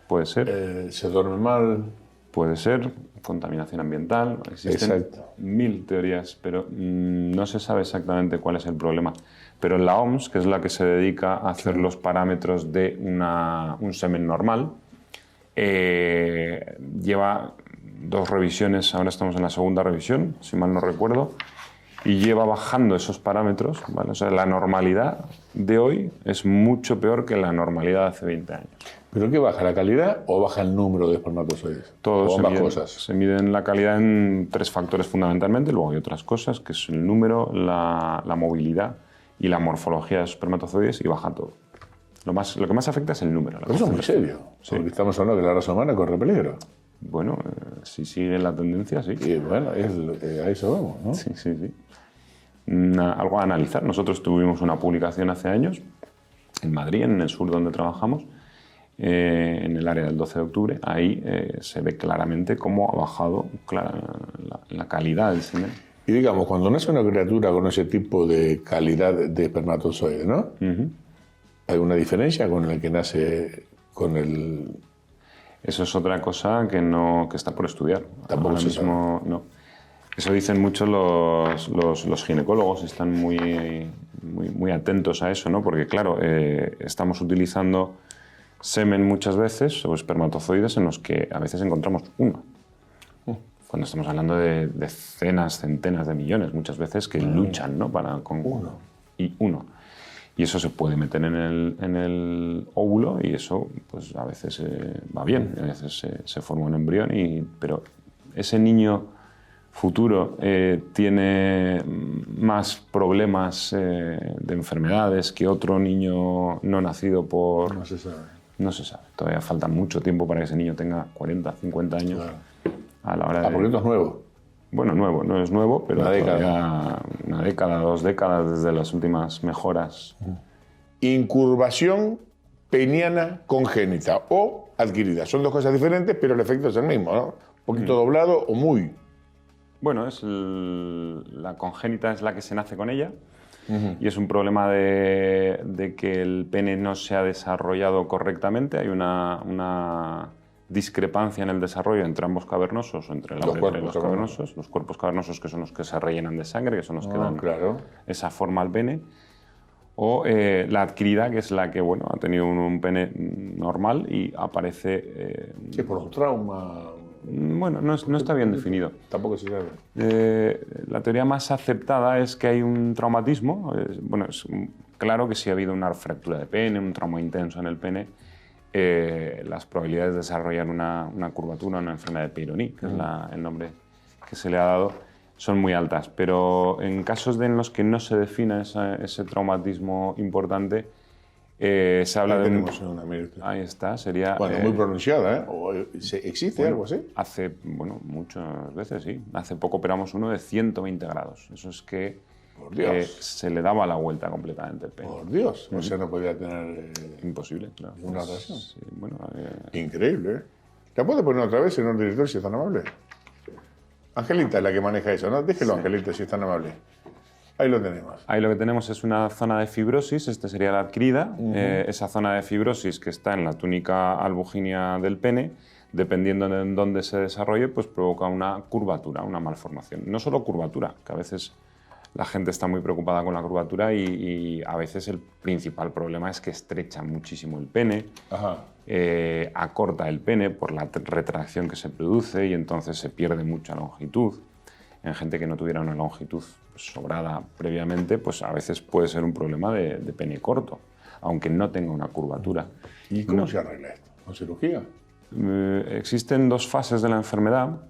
Puede ser. se duerme mal. Puede ser contaminación ambiental. Existen Exacto. 1000 teorías, pero no se sabe exactamente cuál es el problema. Pero la OMS, que es la que se dedica a hacer los parámetros de un semen normal, lleva 2 revisiones, ahora estamos en la segunda revisión, si mal no recuerdo, y lleva bajando esos parámetros, ¿vale? O sea, la normalidad de hoy es mucho peor que la normalidad de hace 20 años. ¿Pero qué baja? ¿La calidad o baja el número de espermatozoides? Todos ambas cosas. Se miden la calidad en 3 factores fundamentalmente, luego hay otras cosas, que es el número, la movilidad y la morfología de los espermatozoides, y baja todo. Lo que más afecta es el número. Pero eso es muy serio, Sí. porque estamos hablando que la raza humana corre peligro. Bueno, si sigue la tendencia, sí. Y bueno, a eso vamos, ¿no? Sí, sí, sí. Algo a analizar. Nosotros tuvimos una publicación hace años en Madrid, en el sur donde trabajamos, en el área del 12 de octubre. Ahí se ve claramente cómo ha bajado la calidad del semen. Y digamos, cuando nace una criatura con ese tipo de calidad de espermatozoide, ¿no? ¿Hay una diferencia con el que nace con el...? Eso es otra cosa que está por estudiar. Tampoco Ahora se mismo no. Eso dicen mucho los ginecólogos, están muy atentos a eso, ¿no? Porque claro, estamos utilizando semen muchas veces, o espermatozoides, en los que a veces encontramos uno. Cuando estamos hablando de decenas, centenas de millones, muchas veces, que luchan, ¿no? con uno. Y eso se puede meter en el óvulo y eso pues a veces va bien, a veces se forma un embrión, pero ese niño futuro tiene más problemas de enfermedades que otro niño no nacido por... No se sabe. No se sabe. Todavía falta mucho tiempo para que ese niño tenga 40, 50 años. Claro. A la hora de... porque esto es nuevo. Bueno, nuevo, no es nuevo, pero Una década. 2 décadas desde las últimas mejoras. Incurvación peniana congénita o adquirida. Son 2 cosas diferentes, pero el efecto es el mismo, ¿no? Un poquito doblado o muy. Bueno, la congénita es la que se nace con ella y es un problema de que el pene no se ha desarrollado correctamente. Hay una discrepancia en el desarrollo entre ambos cavernosos, o entre la uretra y los cavernosos. Los cuerpos cavernosos, que son los que se rellenan de sangre, que son los que dan esa forma al pene. O la adquirida, que es la que ha tenido un pene normal y aparece... ¿Qué, por un trauma? Bueno, no está bien definido. Tampoco se sabe. La teoría más aceptada es que hay un traumatismo. Es claro que si ha habido una fractura de pene, un trauma intenso en el pene, las probabilidades de desarrollar una curvatura, una enfermedad de Peyronie, que es el nombre que se le ha dado, son muy altas. Pero en casos en los que no se define ese traumatismo importante, se habla de... Tenemos una, ahí está, sería... Bueno, muy pronunciada, ¿eh? ¿O ¿existe algo así? Muchas veces, sí. Hace poco operamos uno de 120 grados. Eso es que Por Dios. se le daba la vuelta completamente el pene. Por Dios. O sea, no podía tener... Imposible, claro. Una razón. Sí, Increíble, ¿eh? ¿La puede poner otra vez, señor director, si es tan amable? Angelita es la que maneja eso, ¿no? Déjelo, sí. Angelita, si es tan amable. Ahí lo tenemos. Ahí lo que tenemos es una zona de fibrosis, esta sería la adquirida. Esa zona de fibrosis que está en la túnica albuginea del pene, dependiendo de en dónde se desarrolle, pues provoca una curvatura, una malformación. No solo curvatura, que a veces la gente está muy preocupada con la curvatura y a veces el principal problema es que estrecha muchísimo el pene, acorta el pene por la retracción que se produce y entonces se pierde mucha longitud. En gente que no tuviera una longitud sobrada previamente, pues a veces puede ser un problema de pene corto, aunque no tenga una curvatura. ¿Y cómo se arregla esto? ¿Con cirugía? Existen dos fases de la enfermedad.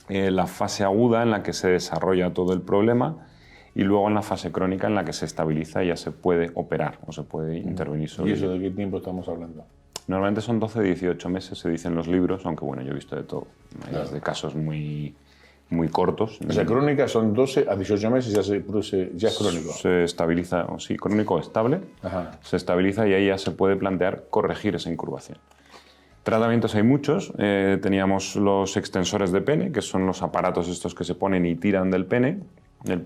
La fase aguda en la que se desarrolla todo el problema y luego en la fase crónica en la que se estabiliza y ya se puede operar o se puede intervenir sobre ¿Y eso ello. de qué tiempo estamos hablando? Normalmente son 12-18 meses, se dicen los libros, aunque bueno, yo he visto de todo. Hay desde casos muy cortos. O sea, crónica son 12 a 18 meses y ya se produce, ya es crónico. Se estabiliza, o sí, crónico estable, se estabiliza y ahí ya se puede plantear corregir esa incurvación. Tratamientos hay muchos. Teníamos los extensores de pene, que son los aparatos estos que se ponen y tiran del pene. El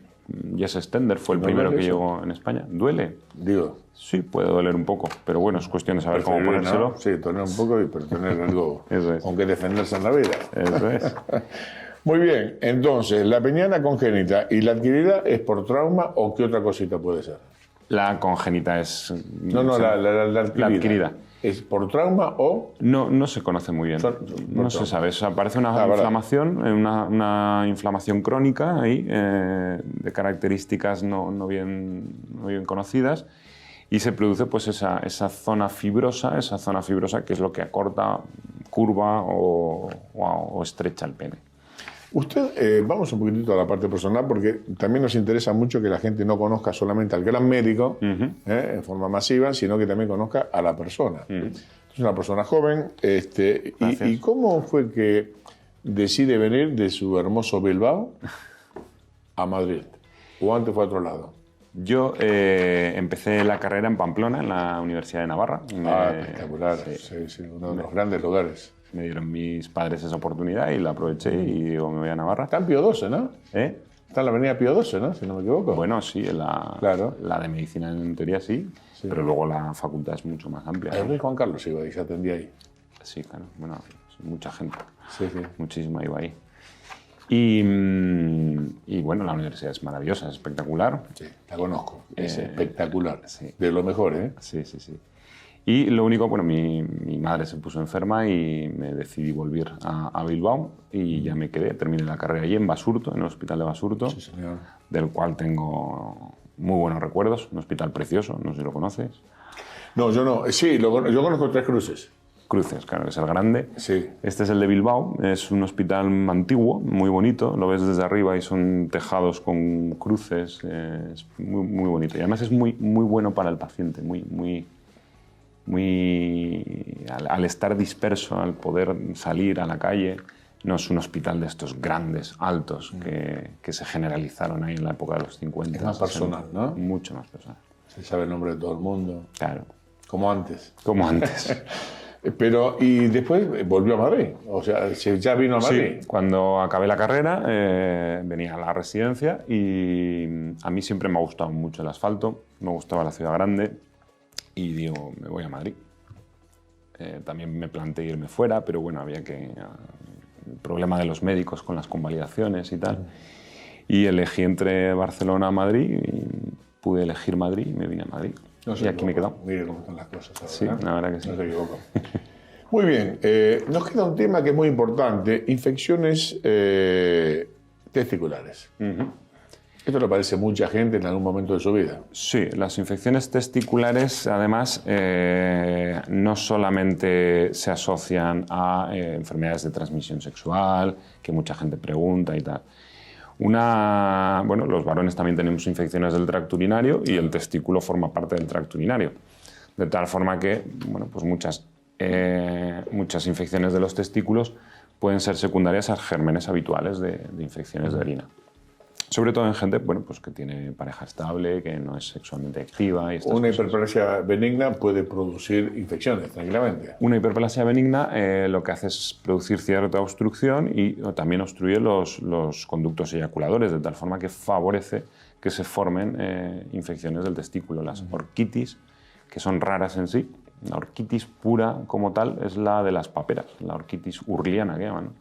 Yes Extender fue el primero que llegó en España. ¿Duele? Digo. Sí, puede doler un poco, pero bueno, es cuestión de saber cómo ponérselo. ¿No? Sí, doler un poco, pero tener algo Eso es. con que defenderse en la vida. Eso es. Muy bien, entonces, ¿la peñana congénita y la adquirida es por trauma o qué otra cosita puede ser? La congénita es... No, la adquirida. La adquirida. ¿Es por trauma o...? No se conoce muy bien. No se sabe. O sea, parece una inflamación, una inflamación crónica ahí, de características no bien conocidas, y se produce pues esa zona fibrosa que es lo que acorta, curva o estrecha el pene. Usted, vamos un poquitito a la parte personal, porque también nos interesa mucho que la gente no conozca solamente al gran médico en forma masiva, sino que también conozca a la persona. Es una persona joven. ¿Y cómo fue que decide venir de su hermoso Bilbao a Madrid? ¿O antes fue a otro lado? Yo empecé la carrera en Pamplona, en la Universidad de Navarra. Espectacular. Sí, uno de los grandes lugares. Me dieron mis padres esa oportunidad y la aproveché y digo, me voy a Navarra. Está en Pío XII, ¿no? Está en la avenida Pío XII, ¿no? Si no me equivoco. Bueno, sí, la de medicina en teoría sí, pero luego la facultad es mucho más amplia. El rey Juan Carlos iba y se atendía ahí. Sí, claro. Bueno, mucha gente. Sí. Muchísima iba ahí. Y bueno, la universidad es maravillosa, es espectacular. Sí, la conozco. Es espectacular. Sí. De lo mejor, ¿eh? Sí. Y lo único, bueno, mi madre se puso enferma y me decidí volver a Bilbao y ya me quedé, terminé la carrera allí en Basurto, en el hospital de Basurto, Sí, señor. del cual tengo muy buenos recuerdos, un hospital precioso, no sé si lo conoces. No, yo no. Sí, yo conozco Tres Cruces. Cruces, claro, que es el grande. Sí. Este es el de Bilbao, es un hospital antiguo, muy bonito, lo ves desde arriba y son tejados con cruces, es muy bonito. Y además es muy bueno para el paciente, al estar disperso, al poder salir a la calle. No es un hospital de estos grandes, altos, que se generalizaron ahí en la época de los 50. Es más personal, ¿no? Mucho más personal. Se sabe el nombre de todo el mundo. Claro. Como antes. Como antes. Pero, y después volvió a Madrid. O sea, ya vino a Madrid. Sí, cuando acabé la carrera venía a la residencia y a mí siempre me ha gustado mucho el asfalto, me gustaba la ciudad grande y digo, me voy a Madrid. También me planteé irme fuera, pero bueno, había que... el problema de los médicos con las convalidaciones y tal. Y elegí entre Barcelona y Madrid y pude elegir Madrid y me vine a Madrid. Y aquí me he quedado. Mire cómo están las cosas ahora. Sí, la verdad que sí. No se equivoco. Muy bien. Nos queda un tema que es muy importante. Infecciones testiculares. Esto le parece a mucha gente en algún momento de su vida. Sí, las infecciones testiculares, además, no solamente se asocian a enfermedades de transmisión sexual, que mucha gente pregunta y tal. Bueno, los varones también tenemos infecciones del tracto urinario y el testículo forma parte del tracto urinario. De tal forma que, bueno, pues muchas infecciones de los testículos pueden ser secundarias a gérmenes habituales de infecciones de orina. Sobre todo en gente, bueno, pues que tiene pareja estable, que no es sexualmente activa. Y una hiperplasia benigna puede producir infecciones, tranquilamente. Una hiperplasia benigna lo que hace es producir cierta obstrucción y también obstruye los conductos eyaculadores, de tal forma que favorece que se formen infecciones del testículo, las orquitis, que son raras en sí. La orquitis pura como tal es la de las paperas, la orquitis urliana que llaman, ¿no?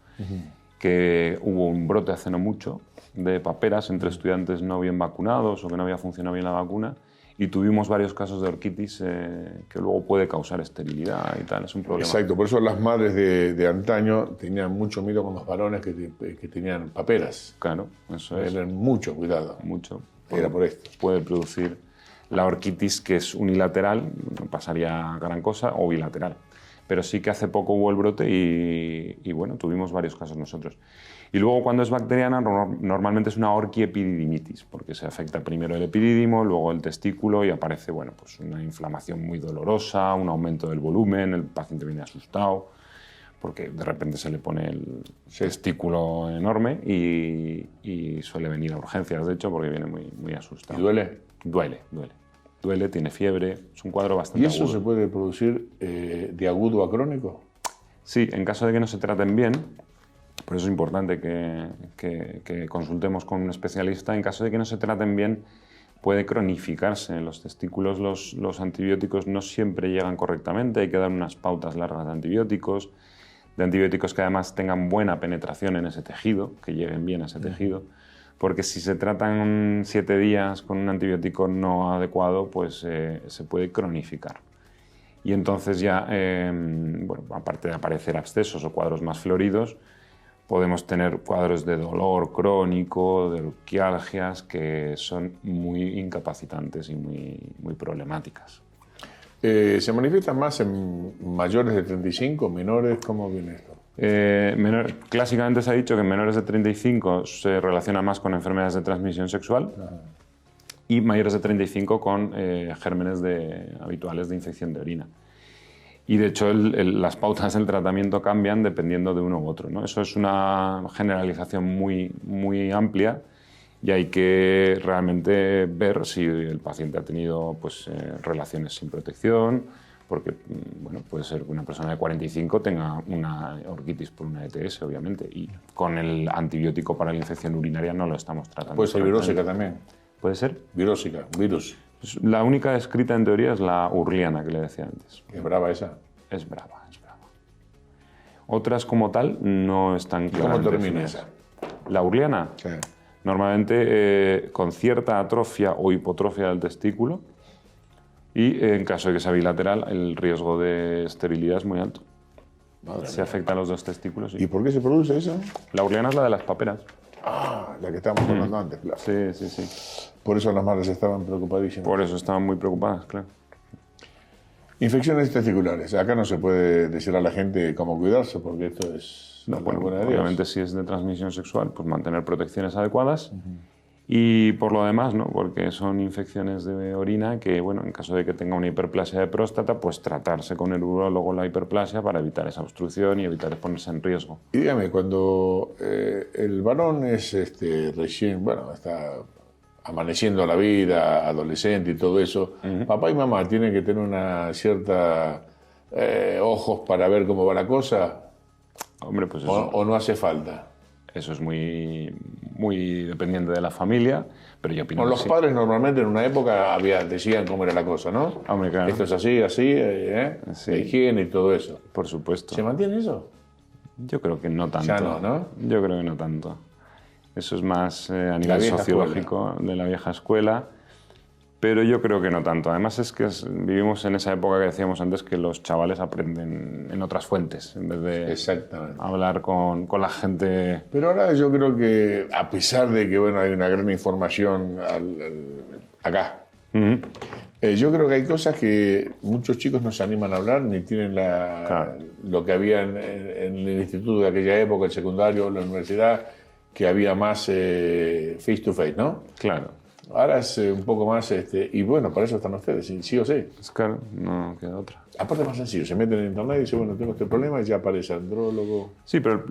Que hubo un brote hace no mucho de paperas entre estudiantes no bien vacunados o que no había funcionado bien la vacuna, y tuvimos varios casos de orquitis que luego puede causar esterilidad y tal, es un problema. Exacto, por eso las madres de antaño tenían mucho miedo con los varones que tenían paperas. Claro, eso es. Tenían mucho cuidado. Mucho. Era por esto. Puede producir la orquitis, que es unilateral, no pasaría gran cosa, o bilateral. Pero sí que hace poco hubo el brote y bueno, tuvimos varios casos nosotros. Y luego, cuando es bacteriana, normalmente es una orquiepididimitis, porque se afecta primero el epidídimo, luego el testículo y aparece, bueno, pues una inflamación muy dolorosa, un aumento del volumen, el paciente viene asustado, porque de repente se le pone el testículo enorme y suele venir a urgencias, de hecho, porque viene muy asustado. ¿Y duele? Duele, tiene fiebre, es un cuadro bastante agudo. ¿Y eso agudo. se puede producir de agudo a crónico? Sí, en caso de que no se traten bien. Por eso es importante que consultemos con un especialista. En caso de que no se traten bien, puede cronificarse. En los testículos los antibióticos no siempre llegan correctamente, hay que dar unas pautas largas de antibióticos que además tengan buena penetración en ese tejido, que lleguen bien a ese tejido, porque si se tratan 7 días con un antibiótico no adecuado, pues se puede cronificar. Y entonces ya, bueno, aparte de aparecer abscesos o cuadros más floridos, podemos tener cuadros de dolor crónico, de urquialgias, que son muy incapacitantes y muy problemáticas. ¿Se manifiestan más en mayores de 35, menores? ¿Cómo viene esto? Clásicamente se ha dicho que en menores de 35 se relaciona más con enfermedades de transmisión sexual y mayores de 35 con gérmenes habituales de infección de orina. Y de hecho las pautas del tratamiento cambian dependiendo de uno u otro, ¿no? Eso es una generalización muy amplia y hay que realmente ver si el paciente ha tenido pues, relaciones sin protección, porque bueno, puede ser que una persona de 45 tenga una orquitis por una ETS, obviamente, y con el antibiótico para la infección urinaria no lo estamos tratando. ¿Puede ser virósica también? ¿Puede ser? Virósica, virus. La única descrita en teoría es la urliana, que le decía antes. ¿Es brava esa? Es brava, es brava. Otras como tal no están claramente definidas. ¿Cómo termina esa? La urliana, Sí. Normalmente con cierta atrofia o hipotrofia del testículo, y en caso de que sea bilateral, el riesgo de esterilidad es muy alto. Se afecta a los dos testículos. ¿Y por qué se produce esa? La urliana es la de las paperas. Ah, la que estábamos hablando antes, claro. Sí. Por eso las madres estaban preocupadísimas. Por eso estaban muy preocupadas, claro. Infecciones testiculares. Acá no se puede decir a la gente cómo cuidarse, porque esto es No, bueno, buena de Dios. obviamente si es de transmisión sexual, pues mantener protecciones adecuadas. Y por lo demás, ¿no? Porque son infecciones de orina que, bueno, en caso de que tenga una hiperplasia de próstata, pues tratarse con el urólogo la hiperplasia para evitar esa obstrucción y evitar exponerse en riesgo. Y dígame, cuando el varón es recién, bueno, está amaneciendo la vida, adolescente y todo eso, papá y mamá tienen que tener una cierta ojos para ver cómo va la cosa. Hombre, pues ¿O no hace falta? Eso es muy dependiente de la familia, pero yo opino Bueno, que los sí. padres normalmente en una época decían cómo era la cosa, ¿no? Hombre, claro. Esto es así, Sí. la higiene y todo eso. Por supuesto. ¿Se mantiene eso? Yo creo que no tanto. Ya no. Yo creo que no tanto. Eso es más a La nivel vieja sociológico de la vieja escuela, pero yo creo que no tanto. Además es que vivimos en esa época que decíamos antes que los chavales aprenden en otras fuentes, en vez de Exactamente. hablar con la gente. Pero ahora yo creo que, a pesar de que bueno, hay una gran información acá, yo creo que hay cosas que muchos chicos no se animan a hablar ni tienen Claro. lo que había en el instituto de aquella época, el secundario, la universidad, que había más face to face, ¿no? Claro. Ahora es un poco más, y bueno, para eso están ustedes, sí o sí. Es claro, no queda otra. Aparte es más sencillo, se meten en internet y dicen, bueno, tengo este problema y ya aparece andrólogo. Sí, pero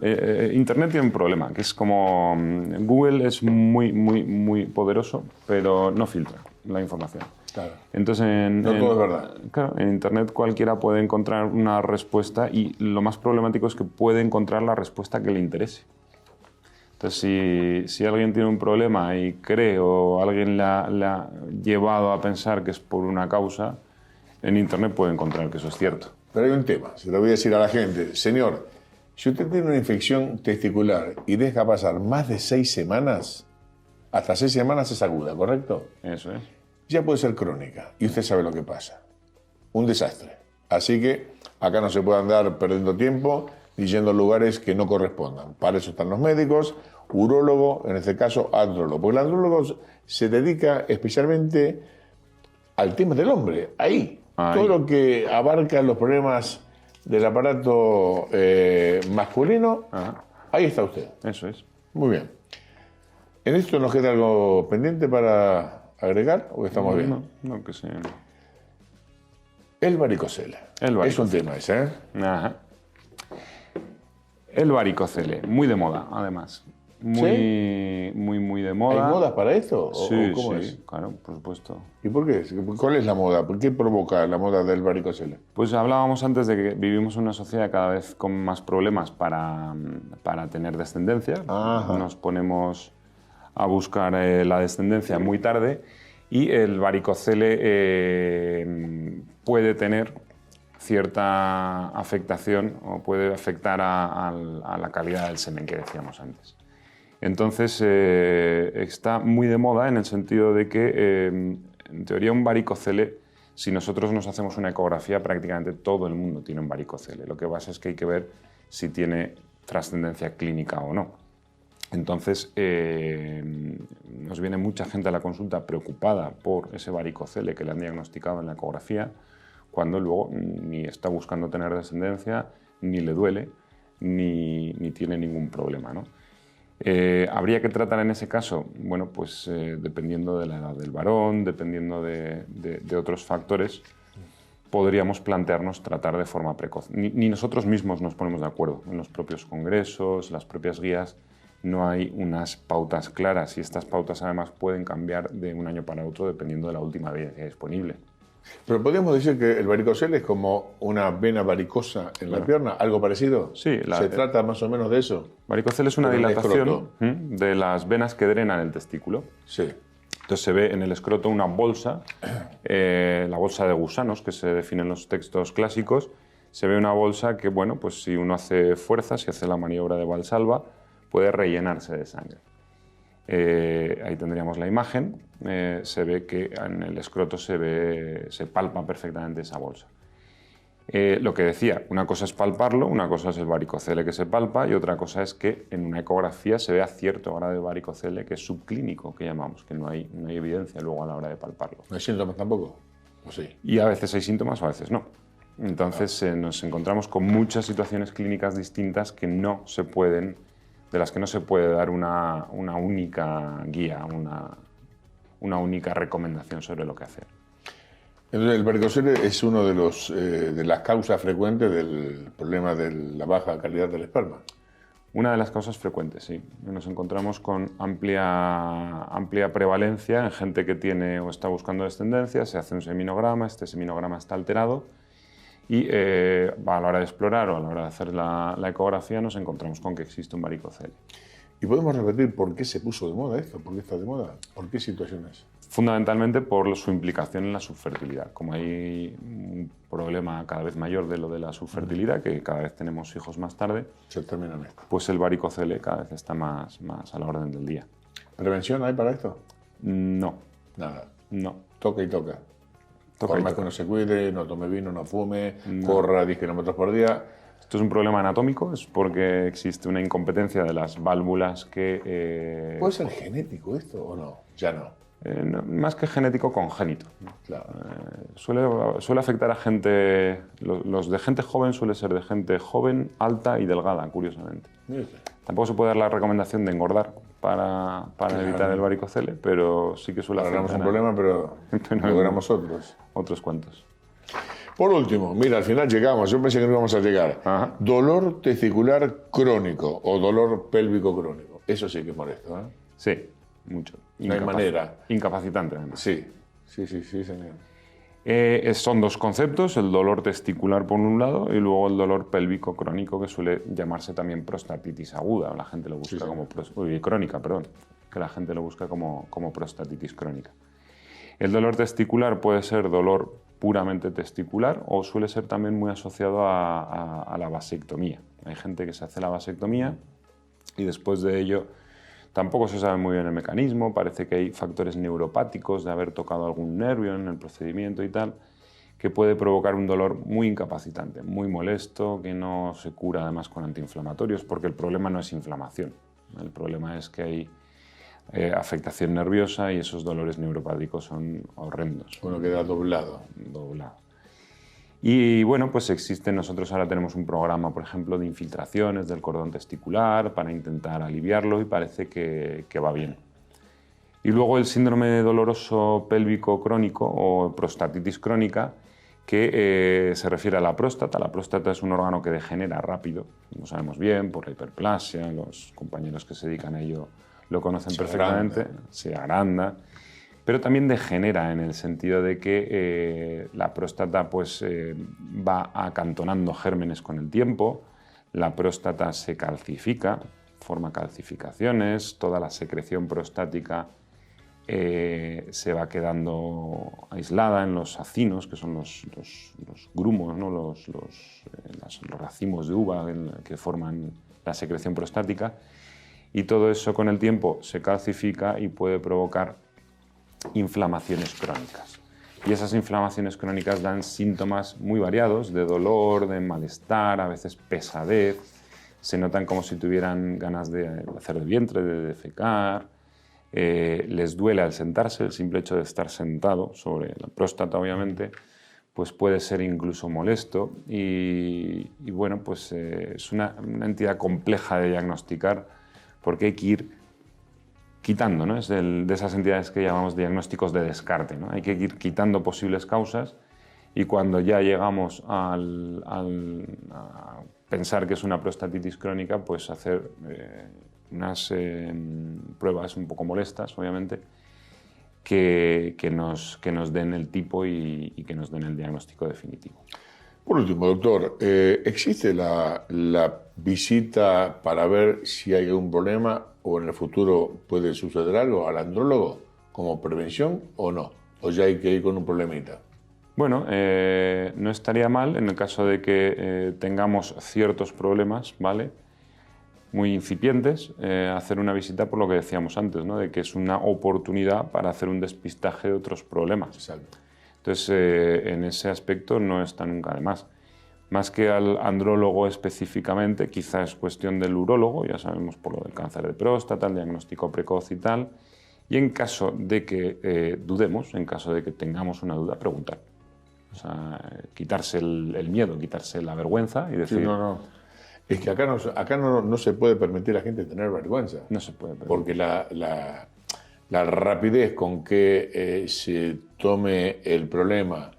Internet tiene un problema, que es como Google es muy poderoso, pero no filtra la información. Claro. Entonces, No todo es verdad. Claro, en Internet cualquiera puede encontrar una respuesta y lo más problemático es que puede encontrar la respuesta que le interese. Entonces, si alguien tiene un problema y cree o alguien le ha llevado a pensar que es por una causa, en Internet puede encontrar que eso es cierto. Pero hay un tema, se lo voy a decir a la gente. Señor, si usted tiene una infección testicular y deja pasar más de 6 semanas, hasta 6 semanas es aguda, ¿correcto? Eso es. Ya puede ser crónica y usted sabe lo que pasa. Un desastre. Así que acá no se puede andar perdiendo tiempo ni yendo a lugares que no correspondan. Para eso están los médicos, urólogo, en este caso andrólogo. Porque el andrólogo se dedica especialmente al tema del hombre, ahí. Todo lo que abarca los problemas del aparato masculino, ahí está usted. Eso es. Muy bien. ¿En esto nos queda algo pendiente para agregar o estamos bien? No, que sí. El varicocele. Es un tema ese, ¿eh? Ajá. El varicocele, muy de moda, además. Muy de moda. ¿Hay modas para esto? Sí, ¿Cómo es? Claro, por supuesto. ¿Y por qué? ¿Cuál es la moda? ¿Por qué provoca la moda del varicocele? Pues hablábamos antes de que vivimos en una sociedad cada vez con más problemas para tener descendencia. Ajá. Nos ponemos a buscar la descendencia muy tarde y el varicocele puede tener cierta afectación o puede afectar a la calidad del semen que decíamos antes. Entonces, está muy de moda en el sentido de que, en teoría, un varicocele, si nosotros nos hacemos una ecografía, prácticamente todo el mundo tiene un varicocele. Lo que pasa es que hay que ver si tiene trascendencia clínica o no. Entonces, nos viene mucha gente a la consulta preocupada por ese varicocele que le han diagnosticado en la ecografía, cuando luego ni está buscando tener descendencia, ni le duele, ni tiene ningún problema, ¿no? ¿Habría que tratar en ese caso? Bueno, pues dependiendo de la edad del varón, dependiendo de otros factores, podríamos plantearnos tratar de forma precoz. Ni nosotros mismos nos ponemos de acuerdo. En los propios congresos, las propias guías, no hay unas pautas claras y estas pautas además pueden cambiar de un año para otro dependiendo de la última evidencia disponible. Pero podríamos decir que el varicocele es como una vena varicosa en la pierna, ¿algo parecido? Sí. ¿Se trata más o menos de eso? Varicocele es una dilatación de las venas que drenan el testículo. Sí. Entonces se ve en el escroto una bolsa, la bolsa de gusanos que se define en los textos clásicos. Se ve una bolsa que, bueno, pues si uno hace fuerza, si hace la maniobra de Valsalva, puede rellenarse de sangre. Ahí tendríamos la imagen. Se ve que en el escroto se palpa perfectamente esa bolsa. Lo que decía, una cosa es palparlo, una cosa es el varicocele que se palpa y otra cosa es que en una ecografía se vea cierto grado de varicocele que es subclínico, que llamamos, que no hay evidencia luego a la hora de palparlo. ¿No hay síntomas tampoco? ¿O sí? Y a veces hay síntomas, a veces no. Entonces nos encontramos con muchas situaciones clínicas distintas que no se pueden, de las que no se puede dar una única guía, una única recomendación sobre lo que hacer. Entonces, el varicocele es uno de las causas frecuentes del problema de la baja calidad del esperma. Una de las causas frecuentes, sí. Nos encontramos con amplia prevalencia en gente que tiene o está buscando descendencia, se hace un seminograma, este seminograma está alterado y a la hora de explorar o a la hora de hacer la ecografía nos encontramos con que existe un varicocele. ¿Y podemos repetir por qué se puso de moda esto? ¿Por qué está de moda? ¿Por qué situaciones? Fundamentalmente por su implicación en la subfertilidad. Como hay un problema cada vez mayor de lo de la subfertilidad, que cada vez tenemos hijos más tarde, Se termina en esto. pues el varicocele cada vez está más a la orden del día. ¿Prevención hay para esto? No. Nada. No. Toca y toca. Toca Por y más toca. que uno se cuide, no tome vino, no fume, corra 10 kilómetros por día. Esto es un problema anatómico, es porque existe una incompetencia de las válvulas que... ¿Puede ser genético esto o no? Ya no. Más que genético, congénito. Claro. Suele afectar a gente... Los de gente joven suele ser de gente joven, alta y delgada, curiosamente. Mire usted. Tampoco se puede dar la recomendación de engordar para evitar el varicocele, pero sí que suele Logramos afectar un problema, pero logramos otros. otros cuantos. Por último, mira, al final llegamos. Yo pensé que no íbamos a llegar. Ajá. Dolor testicular crónico o dolor pélvico crónico. Eso sí que es molesto, ¿eh? Sí, mucho. No hay manera. Incapacitante, además. Sí, señor. Son dos conceptos, el dolor testicular por un lado y luego el dolor pélvico crónico, que suele llamarse también prostatitis aguda. La gente lo busca crónica, perdón, que la gente lo busca como prostatitis crónica. El dolor testicular puede ser dolor puramente testicular o suele ser también muy asociado a la vasectomía. Hay gente que se hace la vasectomía y después de ello tampoco se sabe muy bien el mecanismo, parece que hay factores neuropáticos de haber tocado algún nervio en el procedimiento y tal, que puede provocar un dolor muy incapacitante, muy molesto, que no se cura además con antiinflamatorios, porque el problema no es inflamación, el problema es que hay afectación nerviosa y esos dolores neuropáticos son horrendos. Uno queda doblado. Y bueno, pues nosotros ahora tenemos un programa, por ejemplo, de infiltraciones del cordón testicular para intentar aliviarlo y parece que va bien. Y luego el síndrome doloroso pélvico crónico o prostatitis crónica, que se refiere a la próstata. La próstata es un órgano que degenera rápido, lo sabemos bien, por la hiperplasia, los compañeros que se dedican a ello lo conocen perfectamente, se agranda. Pero también degenera en el sentido de que la próstata pues, va acantonando gérmenes con el tiempo, la próstata se calcifica, forma calcificaciones, toda la secreción prostática se va quedando aislada en los acinos, que son los grumos, ¿no? los racimos de uva que forman la secreción prostática, y todo eso con el tiempo se calcifica y puede provocar inflamaciones crónicas. Y esas inflamaciones crónicas dan síntomas muy variados, de dolor, de malestar, a veces pesadez, se notan como si tuvieran ganas de hacer el vientre, de defecar, les duele al sentarse, el simple hecho de estar sentado sobre la próstata, obviamente, pues puede ser incluso molesto y bueno, pues es una entidad compleja de diagnosticar porque hay que ir quitando, ¿no? Es de esas entidades que llamamos diagnósticos de descarte, ¿no? Hay que ir quitando posibles causas y cuando ya llegamos a pensar que es una prostatitis crónica, pues hacer unas pruebas un poco molestas, obviamente, que nos den el tipo y que nos den el diagnóstico definitivo. Por último, doctor, ¿existe la visita para ver si hay algún problema o en el futuro puede suceder algo al andrólogo como prevención o no? ¿O ya hay que ir con un problemita? Bueno, no estaría mal en el caso de que tengamos ciertos problemas, ¿vale?, muy incipientes, hacer una visita por lo que decíamos antes, ¿no?, de que es una oportunidad para hacer un despistaje de otros problemas. Exacto. Entonces, en ese aspecto no está nunca de más. Más que al andrólogo específicamente, quizás es cuestión del urólogo, ya sabemos por lo del cáncer de próstata, el diagnóstico precoz y tal. Y en caso de que dudemos, en caso de que tengamos una duda, preguntar. O sea, quitarse el miedo, quitarse la vergüenza y decir... Sí, no. Es que acá no se puede permitir a la gente tener vergüenza. No se puede permitir. Porque la rapidez con que se tome el problema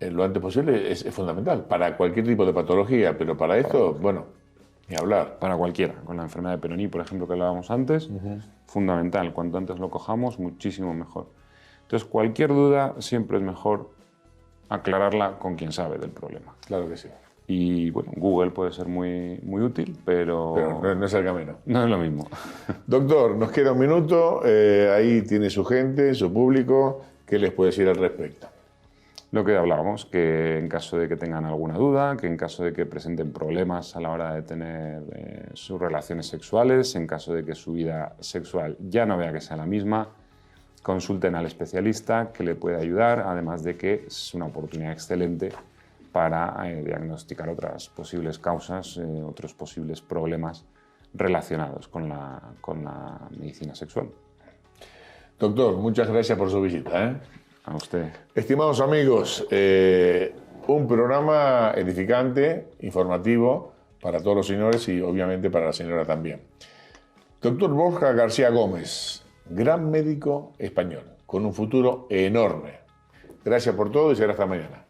lo antes posible es fundamental para cualquier tipo de patología, pero para esto, bueno, ni hablar. Para cualquiera, con la enfermedad de Peyronie, por ejemplo, que hablábamos antes, fundamental, cuanto antes lo cojamos, muchísimo mejor. Entonces, cualquier duda siempre es mejor aclararla con quien sabe del problema. Claro que sí. Y bueno, Google puede ser muy, muy útil, pero no es el camino. No es lo mismo. Doctor, nos queda un minuto, ahí tiene su gente, su público, ¿qué les puede decir al respecto? Lo que hablábamos, que en caso de que tengan alguna duda, que en caso de que presenten problemas a la hora de tener sus relaciones sexuales, en caso de que su vida sexual ya no vea que sea la misma, consulten al especialista que le puede ayudar, además de que es una oportunidad excelente para diagnosticar otras posibles causas, otros posibles problemas relacionados con la medicina sexual. Doctor, muchas gracias por su visita. A usted. Estimados amigos, un programa edificante, informativo para todos los señores y obviamente para la señora también. Doctor Borja García Gómez, gran médico español, con un futuro enorme. Gracias por todo y será hasta mañana.